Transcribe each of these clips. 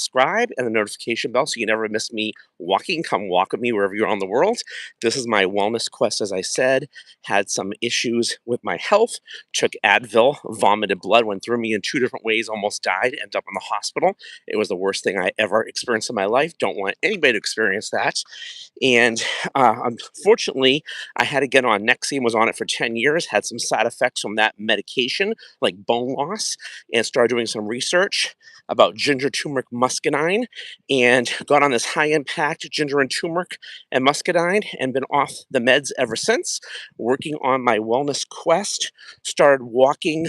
subscribe and the notification bell so you never miss me walking. Come walk with me wherever you're on the world. This is my wellness quest, as I said. Had some issues with my health, took Advil, vomited blood, went through me in 2 different ways, almost died, ended up in the hospital. It was the worst thing I ever experienced in my life. Don't want anybody to experience that. And unfortunately, I had to get on Nexium, was on it for 10 years, had some side effects from that medication, like bone loss, and started doing some research about ginger, turmeric, muscadine, and got on this high impact ginger and turmeric and muscadine and been off the meds ever since, working on my wellness quest. Started walking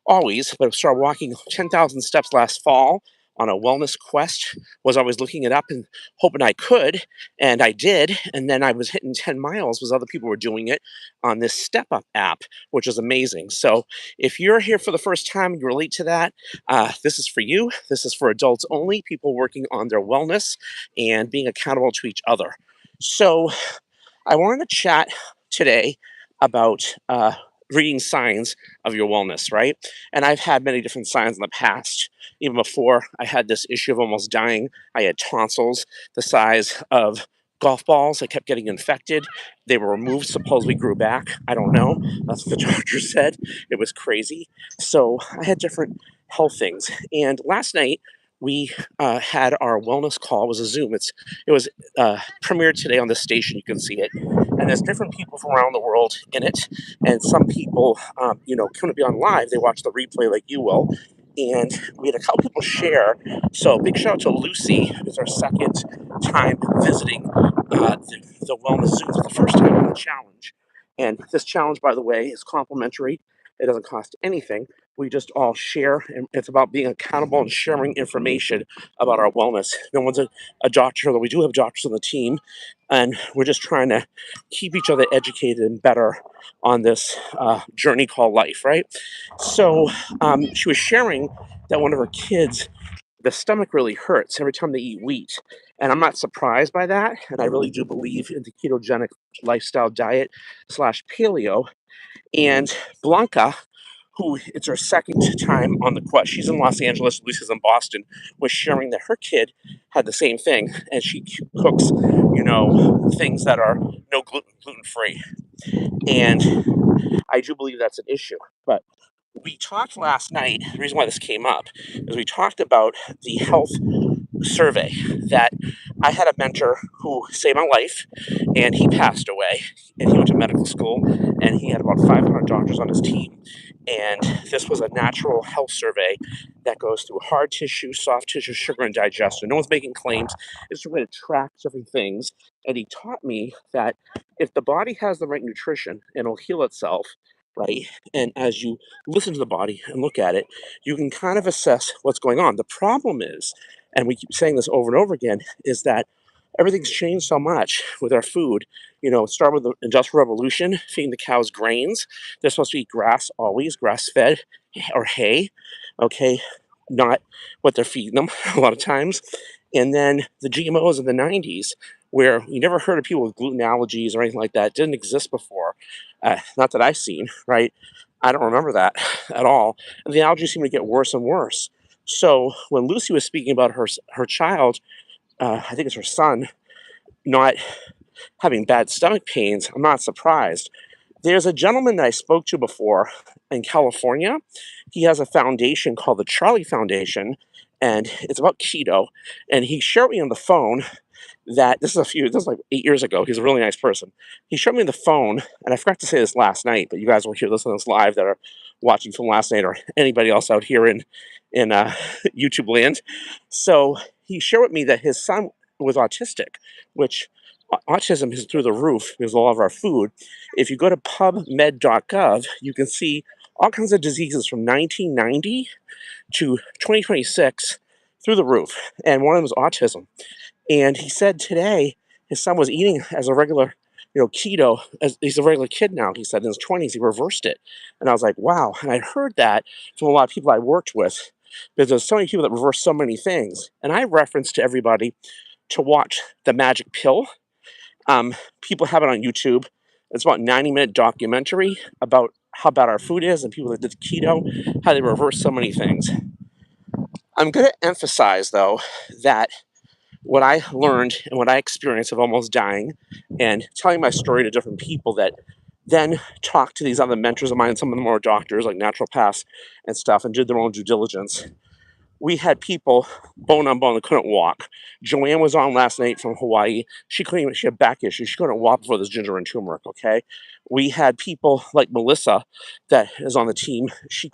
always, but started walking 10,000 steps last fall on a wellness quest. Was always looking it up and hoping I could, and I did. And then I was hitting 10 miles because other people were doing it on this Step Up app, which is amazing. So if you're here for the first time and you relate to that, this is for you. This is for adults only, people working on their wellness and being accountable to each other. So I wanted to chat today about reading signs of your wellness, right? And I've had many different signs in the past. Even before I had this issue of almost dying, I had tonsils the size of golf balls. I kept getting infected. They were removed, supposedly grew back. I don't know. That's what the doctor said. It was crazy. So I had different health things. And last night, we had our wellness call. It was a Zoom. It was premiered today on the station. You can see it, and there's different people from around the world in it. And some people, couldn't be on live. They watch the replay like you will. And we had a couple people share. So big shout out to Lucy. It's our second time visiting the wellness Zoom for the first time on the challenge. And this challenge, by the way, is complimentary. It doesn't cost anything. We just all share, and it's about being accountable and sharing information about our wellness. No one's a doctor, although we do have doctors on the team, and we're just trying to keep each other educated and better on this journey called life, right? So she was sharing that one of her kids, the stomach really hurts every time they eat wheat. And I'm not surprised by that. And I really do believe in the ketogenic lifestyle diet slash paleo. And Blanca, who it's her second time on the quest, she's in Los Angeles, Lucy's in Boston, was sharing that her kid had the same thing. And she cooks, things that are no gluten free. And I do believe that's an issue. But we talked last night, the reason why this came up is we talked about the health survey that I had a mentor who saved my life, and he passed away, and he went to medical school, and he had about 500 doctors on his team. And this was a natural health survey that goes through hard tissue, soft tissue, sugar, and digestion. No one's making claims. It's a way to track different things. And he taught me that if the body has the right nutrition, it'll heal itself, right? And as you listen to the body and look at it, you can kind of assess what's going on. The problem is, and we keep saying this over and over again, is that everything's changed so much with our food. Start with the Industrial Revolution, feeding the cows grains. They're supposed to eat grass always, grass-fed or hay, okay? Not what they're feeding them a lot of times. And then the GMOs in the 90s, where you never heard of people with gluten allergies or anything like that. It didn't exist before. Not that I've seen, right? I don't remember that at all. And the allergies seem to get worse and worse. So when Lucy was speaking about her child, I think it's her son, not having bad stomach pains, I'm not surprised. There's a gentleman that I spoke to before in California. He has a foundation called the Charlie Foundation, and it's about keto. And he showed me on the phone that this is like 8 years ago. He's a really nice person. He showed me on the phone, and I forgot to say this last night, but you guys will hear this on this live that are watching from last night, or anybody else out here in YouTube land. So he shared with me that his son was autistic, which autism is through the roof because of all of our food. If you go to pubmed.gov, you can see all kinds of diseases from 1990 to 2026 through the roof. And one of them is autism. And he said today his son was eating as a regular, keto. As he's a regular kid now. He said in his 20s he reversed it, and I was like, wow. And I heard that from a lot of people I worked with, because there's so many people that reverse so many things. And I reference to everybody to watch The Magic Pill. People have it on YouTube. It's about a 90-minute documentary about how bad our food is and people that did keto, how they reverse so many things. I'm going to emphasize, though, that what I learned and what I experienced of almost dying and telling my story to different people that then talked to these other mentors of mine, some of them were doctors like naturopaths and stuff, and did their own due diligence. We had people bone on bone that couldn't walk. Joanne was on last night from Hawaii. She couldn't even, she had back issues. She couldn't walk before this ginger and turmeric, okay? We had people like Melissa that is on the team. She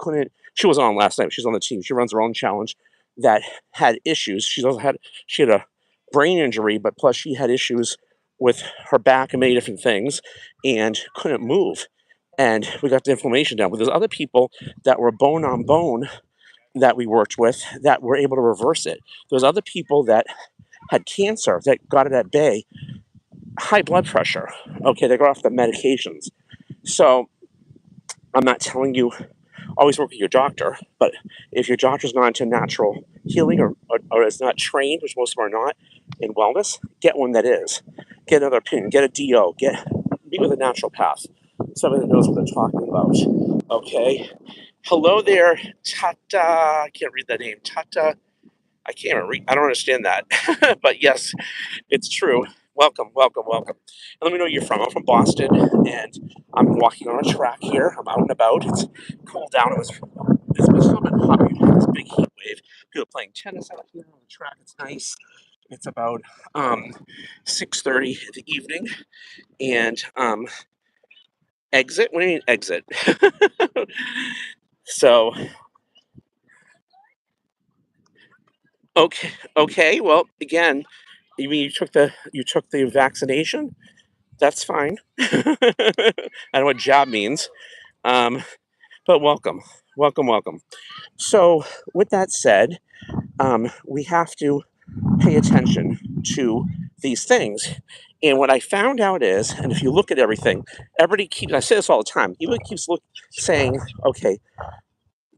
was on last night. She's on the team. She runs her own challenge that had issues. She had a brain injury, but plus she had issues with her back and many different things and couldn't move. And we got the inflammation down. But there's other people that were bone on bone that we worked with that were able to reverse it. There's other people that had cancer that got it at bay, high blood pressure. Okay, they got off the medications. So I'm not telling you always work with your doctor, but if your doctor's not into natural healing or is not trained, which most of them are not, in wellness, get one that is. Get another opinion, get a DO, meet with a naturopath, somebody that knows what they're talking about. Okay. Hello there, Tata. I can't read that name. Tata. I can't even read. I don't understand that. But yes, it's true. Welcome, welcome, welcome. And let me know where you're from. I'm from Boston, and I'm walking on a track here. I'm out and about. It's cooled down. It's been so hot. We had this big heat wave. People playing tennis out here on the track. It's nice. It's about 6:30 in the evening, and exit. What do you mean exit? So okay, okay. Well, again, you mean you took the vaccination? That's fine. I know what job means. Um, but welcome, welcome, welcome. So, with that said, we have to pay attention to these things. And what I found out is, and if you look at everything, I say this all the time, everybody keeps saying, okay,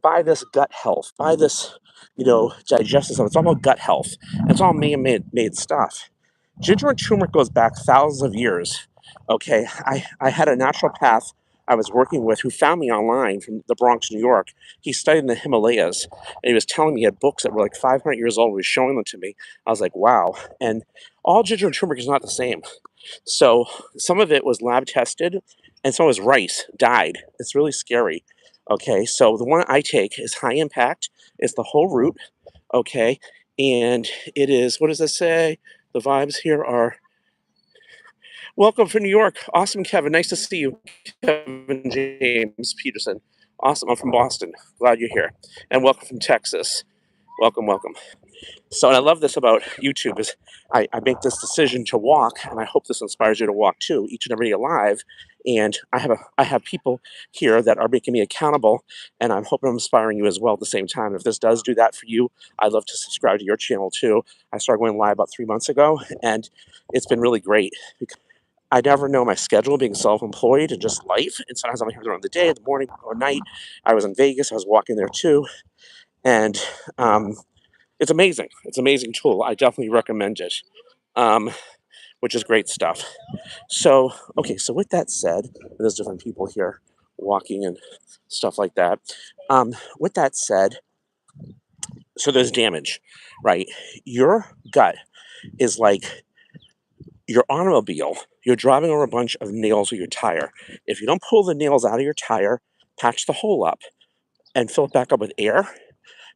buy this gut health, buy this, digestive stuff. It's all about gut health. It's all man-made stuff. Ginger and turmeric goes back thousands of years. Okay, I had a naturopath I was working with who found me online from the Bronx, New York. He studied in the Himalayas, and he was telling me he had books that were like 500 years old. He was showing them to me. I was like, wow. And all ginger and turmeric is not the same. So some of it was lab tested, and some was rice, dyed. It's really scary. Okay, so the one I take is high impact. It's the whole root. Okay, and it is, what does it say? The vibes here are welcome from New York. Awesome, Kevin. Nice to see you, Kevin James Peterson. Awesome. I'm from Boston. Glad you're here. And welcome from Texas. Welcome, welcome. So, and I love this about YouTube is I make this decision to walk, and I hope this inspires you to walk too, each and every day alive. And I have people here that are making me accountable, and I'm hoping I'm inspiring you as well at the same time. If this does do that for you, I'd love to subscribe to your channel too. I started going live about 3 months ago, and it's been really great. I never know my schedule being self-employed and just life. And sometimes I'm here during the day, the morning, or night. I was in Vegas. I was walking there too, and it's amazing. It's an amazing tool. I definitely recommend it, which is great stuff. So, okay, so with that said, there's different people here walking and stuff like that. With that said, so there's damage, right? Your gut is like your automobile. You're driving over a bunch of nails with your tire. If you don't pull the nails out of your tire, patch the hole up, and fill it back up with air,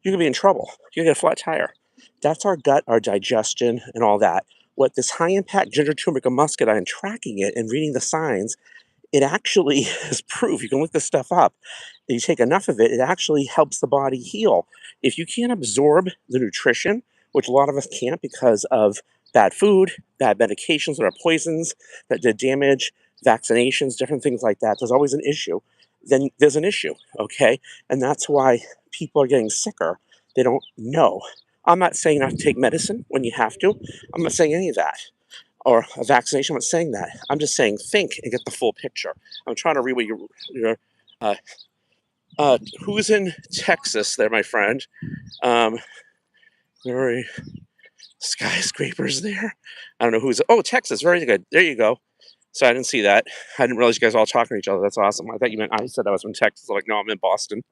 you're gonna be in trouble. You're gonna get a flat tire. That's our gut, our digestion, and all that. What this high impact ginger, turmeric, and muscadine, tracking it and reading the signs, it actually is proof. You can look this stuff up. If you take enough of it, it actually helps the body heal. If you can't absorb the nutrition, which a lot of us can't because of bad food, bad medications that are poisons that did damage, vaccinations, different things like that, there's always an issue. Then there's an issue, okay? And that's why people are getting sicker. They don't know. I'm not saying not to take medicine when you have to. I'm not saying any of that or a vaccination. I'm not saying that. I'm just saying think and get the full picture. I'm trying to read what your who's in Texas there, my friend. Very skyscrapers there. I don't know who's. Oh, Texas. Very good. There you go. So I didn't see that. I didn't realize you guys were all talking to each other. That's awesome. I thought you meant I said I was from Texas. I'm like, no, I'm in Boston.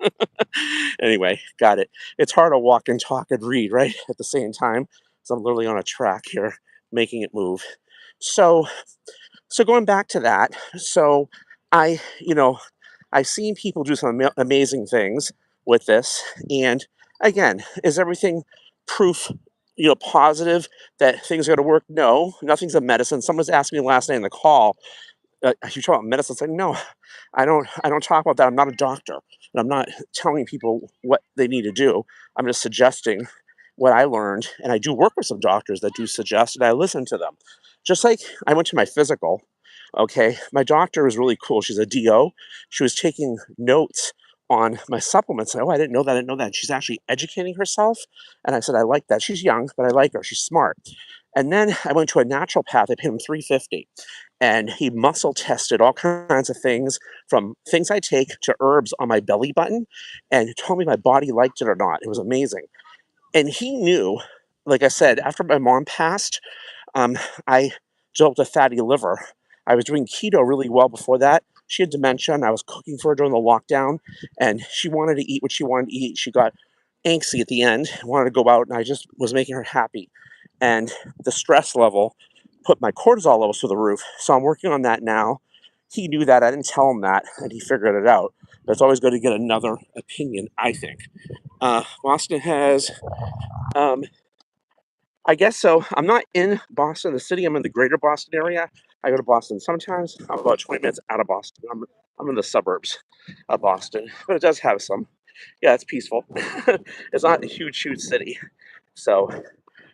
Anyway, got it. It's hard to walk and talk and read, right? At the same time. So I'm literally on a track here, making it move. So so going back to that, so I've seen people do some amazing things with this. And again, is everything proof, positive that things are going to work? No, nothing's a medicine. Someone was asking me last night in the call, you talk about medicine. It's like, no, I don't talk about that. I'm not a doctor, and I'm not telling people what they need to do. I'm just suggesting what I learned, and I do work with some doctors that do suggest, and I listen to them. Just like I went to my physical. Okay, my doctor was really cool. She's a DO. She was taking notes on my supplements. Oh, I didn't know that. I didn't know that. And she's actually educating herself. And I said, I like that. She's young, but I like her. She's smart. And then I went to a naturopath. I paid him $350, and he muscle tested all kinds of things, from things I take to herbs on my belly button, and told me my body liked it or not. It was amazing. And he knew, like I said, after my mom passed, um, I developed a fatty liver. I was doing keto really well before that. She had dementia, and I was cooking for her during the lockdown, and she wanted to eat what she wanted to eat. She got angsty at the end, wanted to go out, and I just was making her happy. And the stress level put my cortisol levels through the roof. So I'm working on that now. He knew that. I didn't tell him that, and he figured it out. But it's always good to get another opinion, I think. Boston has, um, I guess so. I'm not in Boston, the city. I'm in the greater Boston area. I go to Boston sometimes. I'm about 20 minutes out of Boston. I'm in the suburbs of Boston, but it does have some. Yeah, it's peaceful. It's not a huge, huge city. So,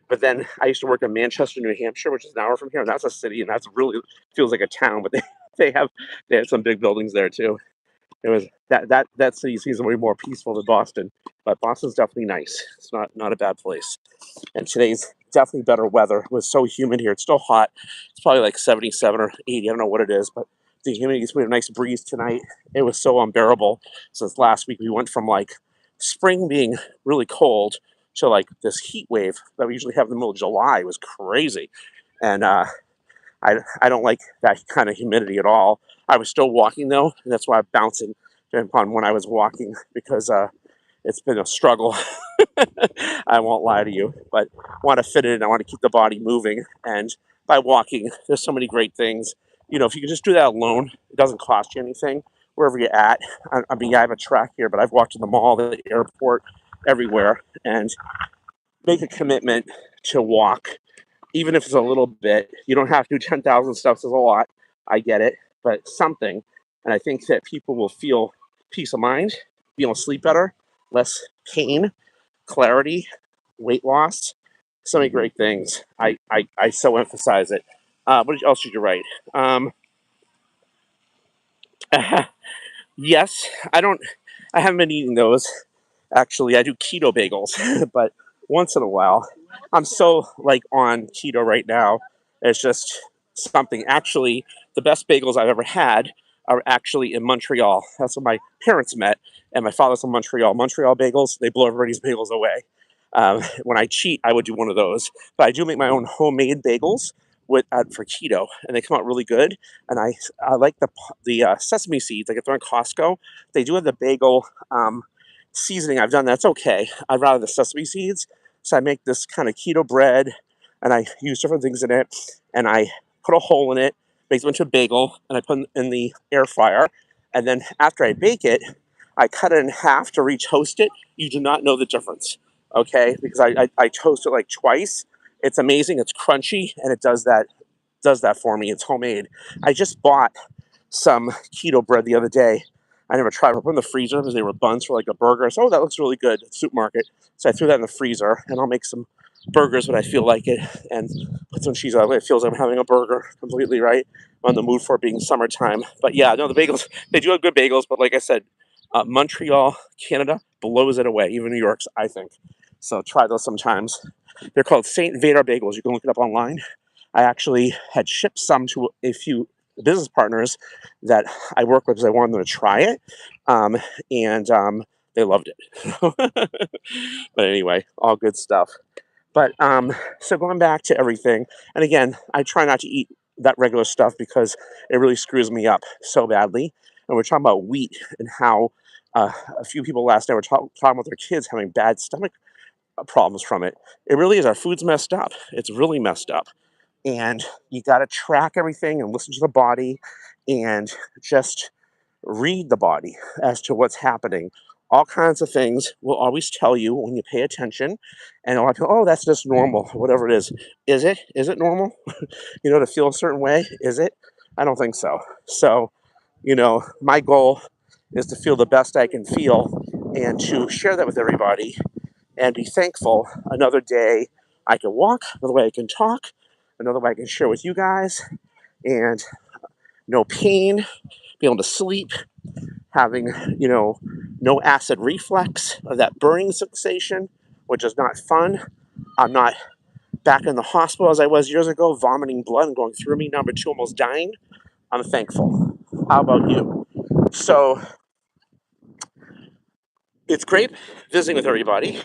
but then I used to work in Manchester, New Hampshire, which is an hour from here. And that's a city, and that's really feels like a town. But they have some big buildings there too. It was that city seems way more peaceful than Boston, but Boston's definitely nice. It's not a bad place. And today's definitely better weather. It was so humid here. It's still hot. It's probably like 77 or 80. I don't know what it is, but the humidity. We had a nice breeze tonight. It was so unbearable. Since last week, we went from like spring being really cold to like this heat wave that we usually have in the middle of July. It was crazy, and I don't like that kind of humidity at all. I was still walking though, and that's why I'm bouncing upon when I was walking, because it's been a struggle. I won't lie to you, but I want to fit it in. I want to keep the body moving, and by walking, there's so many great things. If you can just do that alone, it doesn't cost you anything. Wherever you're at, I mean, I have a track here, but I've walked to the mall, the airport, everywhere, and make a commitment to walk, even if it's a little bit. You don't have to do 10,000 steps, is a lot. I get it, but something. And I think that people will feel peace of mind, be able to sleep better, less pain, clarity, weight loss. So many great things. I so emphasize it. What else did you write? Um, yes, I haven't been eating those. Actually, I do keto bagels, but once in a while. I'm so like on keto right now. It's just something. Actually, the best bagels I've ever had are actually in Montreal. That's where my parents met, and my father's from Montreal. Montreal bagels, they blow everybody's bagels away. When I cheat, I would do one of those. But I do make my own homemade bagels for keto, and they come out really good. And I like the sesame seeds. I get them in Costco. They do have the bagel seasoning. I've done that's okay. I'd rather the sesame seeds. So I make this kind of keto bread, and I use different things in it, and I put a hole in it, make it into a bagel, and I put it in the air fryer. And then after I bake it, I cut it in half to re-toast it. You do not know the difference, okay? Because I toast it like twice. It's amazing. It's crunchy, and it does that for me. It's homemade. I just bought some keto bread the other day. I never tried it. I put in the freezer because they were buns for like a burger. So, that looks really good at the supermarket. So I threw that in the freezer, and I'll make some burgers when I feel like it, and put some cheese on it. It feels like I'm having a burger completely, right? I'm on the mood for it being summertime. But yeah, no, the bagels, they do have good bagels. But like I said, Montreal, Canada blows it away. Even New York's, I think. So try those sometimes. They're called St. Vader bagels. You can look it up online. I actually had shipped some to a few business partners that I work with because I wanted them to try it, um, and they loved it. But anyway, all good stuff. But so going back to everything, and again, I try not to eat that regular stuff because it really screws me up so badly. And we're talking about wheat and how a few people last night were talking about their kids having bad stomach problems from it. It really is. Our food's messed up. It's really messed up. And you got to track everything and listen to the body and just read the body as to what's happening. All kinds of things will always tell you when you pay attention. And a lot of people, oh, that's just normal, whatever it is. Is it? Is it normal? To feel a certain way? Is it? I don't think so. So, my goal is to feel the best I can feel and to share that with everybody and be thankful. Another day I can walk, another way I can talk, another way I can share with you guys, and no pain, be able to sleep, having, no acid reflux or that burning sensation, which is not fun. I'm not back in the hospital as I was years ago, vomiting blood and going through me, number two, almost dying. I'm thankful. How about you? So it's great visiting with everybody,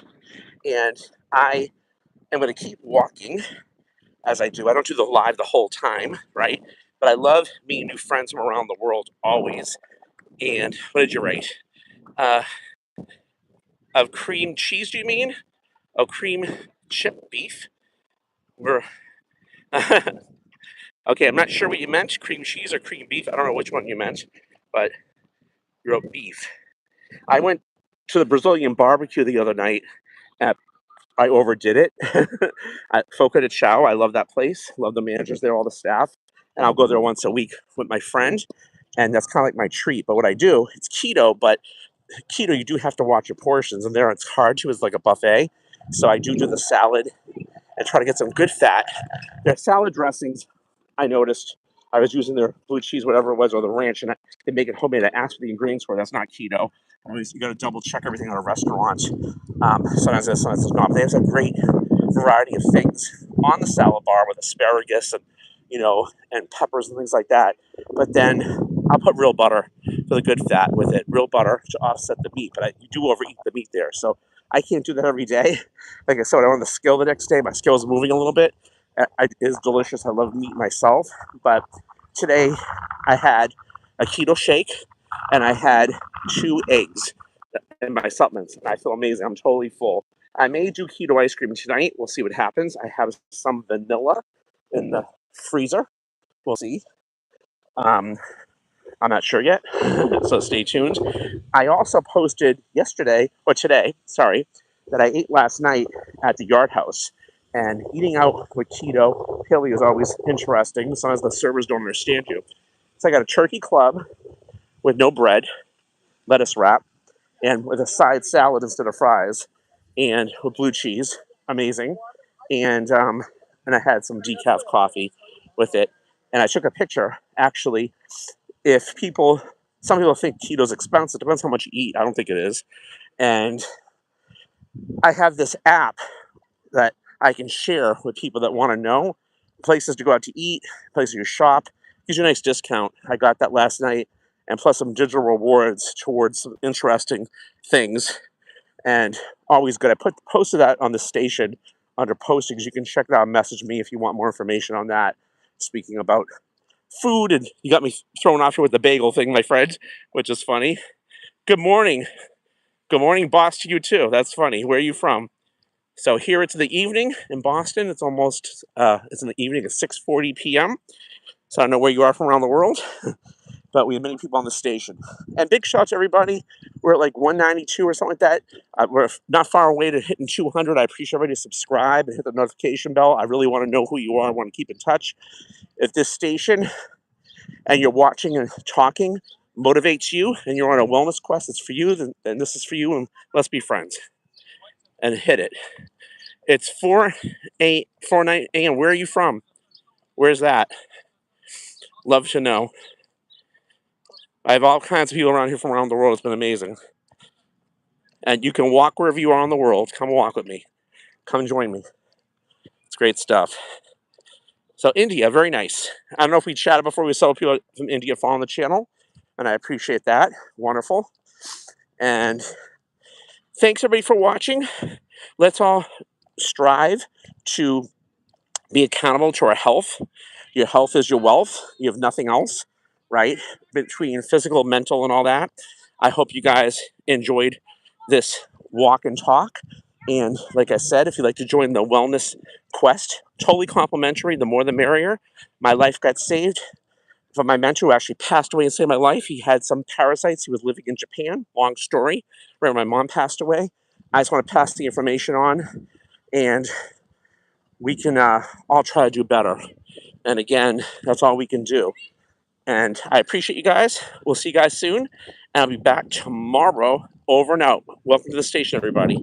and I am going to keep walking as I do. I don't do the live the whole time, right? But I love meeting new friends from around the world always. And what did you write? Uh, of cream cheese, do you mean? Oh, cream chip beef? We're okay, I'm not sure what you meant, cream cheese or cream beef. I don't know which one you meant, but you wrote beef. I went to the Brazilian barbecue the other night. At, I overdid it. At Foca de Chao, I love that place. Love the managers there, all the staff. And I'll go there once a week with my friend. And that's kind of like my treat. But what I do, it's keto, but keto, you do have to watch your portions. And there it's hard to, it's like a buffet. So I do the salad and try to get some good fat. Their salad dressings, I noticed I was using their blue cheese, whatever it was, or the ranch, and they make it homemade. I asked for the ingredients for it. That's not keto. Always, you got to double check everything at a restaurant. Sometimes it's not. But they have a great variety of things on the salad bar with asparagus and and peppers and things like that. But then I'll put real butter for the good fat with it, real butter to offset the meat. But you do overeat the meat there, so I can't do that every day. Like I said, when I'm on the scale the next day, my scale is moving a little bit. It is delicious. I love meat myself, but today I had a keto shake and I had 2 eggs in my supplements, and I feel amazing. I'm totally full. I may do keto ice cream tonight. We'll see what happens. I have some vanilla in the freezer. We'll see. Um, I'm not sure yet, so stay tuned. I also posted today, sorry, that I ate last night at the Yard House. And eating out with keto, paleo is always interesting. Sometimes the servers don't understand you. So I got a turkey club with no bread, lettuce wrap, and with a side salad instead of fries, and with blue cheese, amazing. And I had some decaf coffee with it. And I took a picture. Actually, some people think keto's expensive. It depends how much you eat. I don't think it is. And I have this app that I can share with people that want to know places to go out to eat, places to shop. Gives you a nice discount. I got that last night, and plus some digital rewards towards some interesting things. And always good. I posted that on the station under postings. You can check it out and message me if you want more information on that. Speaking about food, and you got me thrown off here with the bagel thing, my friend, which is funny. Good morning. Good morning, boss, to you too. That's funny. Where are you from? So here it's the evening in Boston. It's almost, it's in the evening at 6:40 p.m. So I don't know where you are from around the world, but we have many people on the station. And big shout out to everybody. We're at like 192 or something like that. We're not far away to hitting 200. I appreciate everybody to subscribe and hit the notification bell. I really want to know who you are. I want to keep in touch. If this station and you're watching and talking motivates you and you're on a wellness quest, it's for you, then this is for you, and let's be friends. And hit it. It's 4:09 a.m. Where are you from? Where's that? Love to know. I have all kinds of people around here from around the world. It's been amazing. And you can walk wherever you are in the world. Come walk with me. Come join me. It's great stuff. So India, very nice. I don't know if we chatted before. We saw people from India following the channel, and I appreciate that. Wonderful. And thanks everybody for watching. Let's all strive to be accountable to our health, Your health is your wealth. You have nothing else, right? Between physical, mental, and all that. I hope you guys enjoyed this walk and talk. And like I said, if you'd like to join the wellness quest, totally complimentary, the more the merrier. My life got saved from my mentor who actually passed away and saved my life. He had some parasites. He was living in Japan. Long story. Right when my mom passed away. I just want to pass the information on, and we can all try to do better. And again, that's all we can do. And I appreciate you guys. We'll see you guys soon. And I'll be back tomorrow. Over and out. Welcome to the station, everybody.